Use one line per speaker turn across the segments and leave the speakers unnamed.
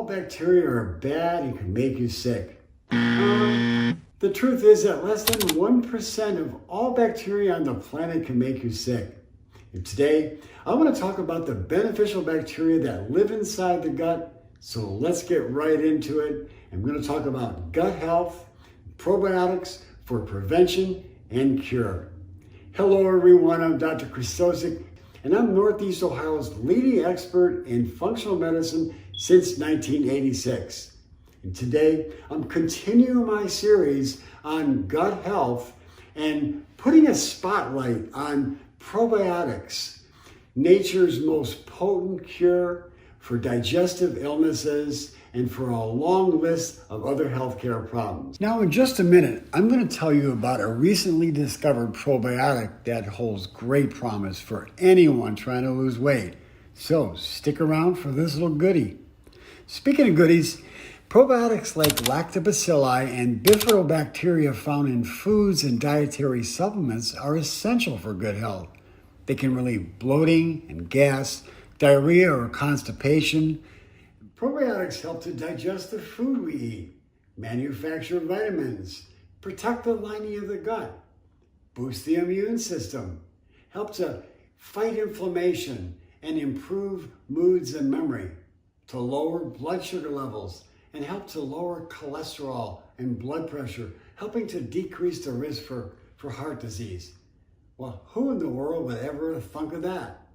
all bacteria are bad and can make you sick. The truth is that less than 1% of all bacteria on the planet can make you sick. And today, I want to talk about the beneficial bacteria that live inside the gut. So let's get right into it. I'm going to talk about gut health, probiotics for prevention and cure. Hello everyone, I'm Dr. Krystosik, and I'm Northeast Ohio's leading expert in functional medicine since 1986. And today, I'm continuing my series on gut health and putting a spotlight on probiotics, nature's most potent cure for digestive illnesses and for a long list of other healthcare problems. Now, in just a minute, I'm going to tell you about a recently discovered probiotic that holds great promise for anyone trying to lose weight. So stick around for this little goodie. Speaking of goodies, probiotics like Lactobacilli and Bifidobacterium found in foods and dietary supplements are essential for good health. They can relieve bloating and gas, diarrhea or constipation. Probiotics help to digest the food we eat, manufacture vitamins, protect the lining of the gut, boost the immune system, help to fight inflammation and improve moods and memory, to lower blood sugar levels, and help to lower cholesterol and blood pressure, helping to decrease the risk for heart disease. Well, who in the world would ever thunk of that?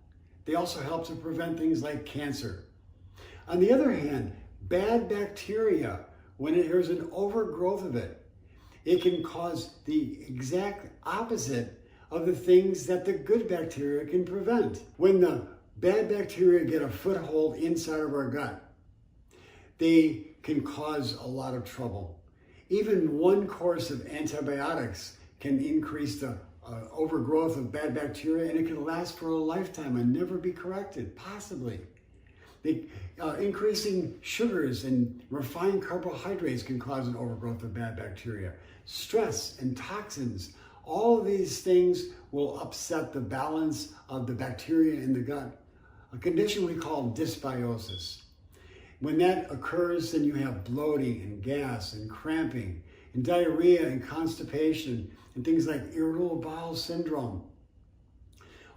They also help to prevent things like cancer. On the other hand, bad bacteria, when there's an overgrowth of it, it can cause the exact opposite of the things that the good bacteria can prevent. When the bad bacteria get a foothold inside of our gut, they can cause a lot of trouble. Even one course of antibiotics can increase the overgrowth of bad bacteria, and it can last for a lifetime and never be corrected, possibly. Increasing sugars and refined carbohydrates can cause an overgrowth of bad bacteria. Stress and toxins, all of these things will upset the balance of the bacteria in the gut, a condition we call dysbiosis. When that occurs, then you have bloating and gas and cramping and diarrhea and constipation and things like irritable bowel syndrome.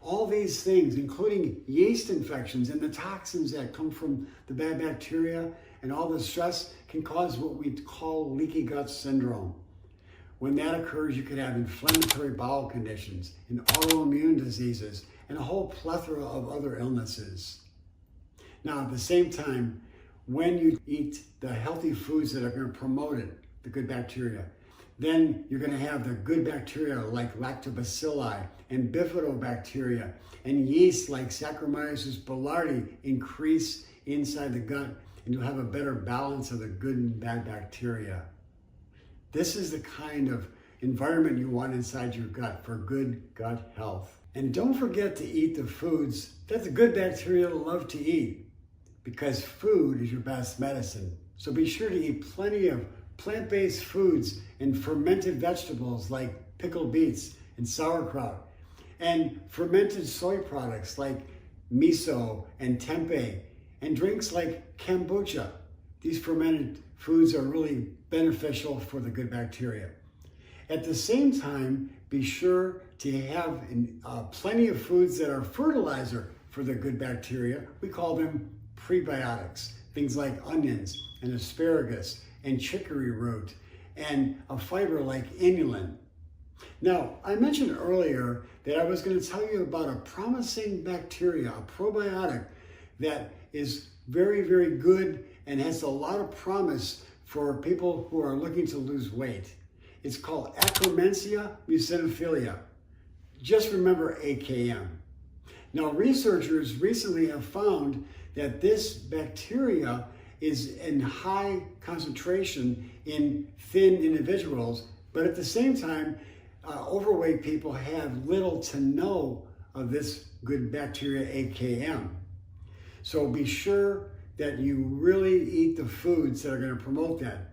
All these things, including yeast infections and the toxins that come from the bad bacteria and all the stress, can cause what we call leaky gut syndrome. When that occurs, you could have inflammatory bowel conditions and autoimmune diseases and a whole plethora of other illnesses. Now, at the same time, when you eat the healthy foods that are going to promote it, the good bacteria, then you're going to have the good bacteria like Lactobacilli and Bifidobacteria and yeast like Akkermansia boulardii increase inside the gut, and you'll have a better balance of the good and bad bacteria. This is the kind of environment you want inside your gut for good gut health. And don't forget to eat the foods that the good bacteria love to eat, because food is your best medicine. So be sure to eat plenty of plant-based foods and fermented vegetables like pickled beets and sauerkraut, and fermented soy products like miso and tempeh, and drinks like kombucha. These fermented foods are really beneficial for the good bacteria. At the same time, be sure to have plenty of foods that are fertilizer for the good bacteria. We call them prebiotics, things like onions and asparagus and chicory root and a fiber like inulin. Now, I mentioned earlier that I was going to tell you about a promising bacteria, a probiotic that is very, very good and has a lot of promise for people who are looking to lose weight. It's called Akkermansia muciniphila. Just remember AKM. Now, researchers recently have found that this bacteria is in high concentration in thin individuals, but at the same time, overweight people have little to no of this good bacteria AKM. So be sure that you really eat the foods that are going to promote that.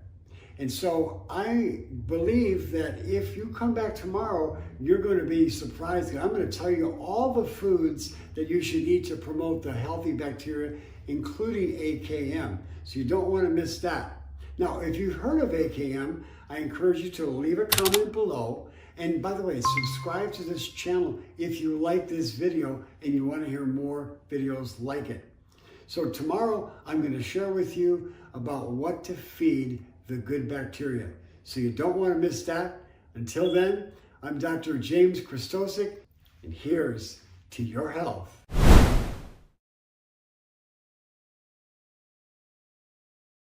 And so I believe that if you come back tomorrow, you're going to be surprised. I'm going to tell you all the foods that you should eat to promote the healthy bacteria including AKM. So you don't want to miss that. Now, if you've heard of AKM, I encourage you to leave a comment below. And by the way, subscribe to this channel if you like this video and you want to hear more videos like it. So tomorrow, I'm going to share with you about what to feed the good bacteria. So you don't want to miss that. Until then, I'm Dr. James Krystosik, and here's to your health.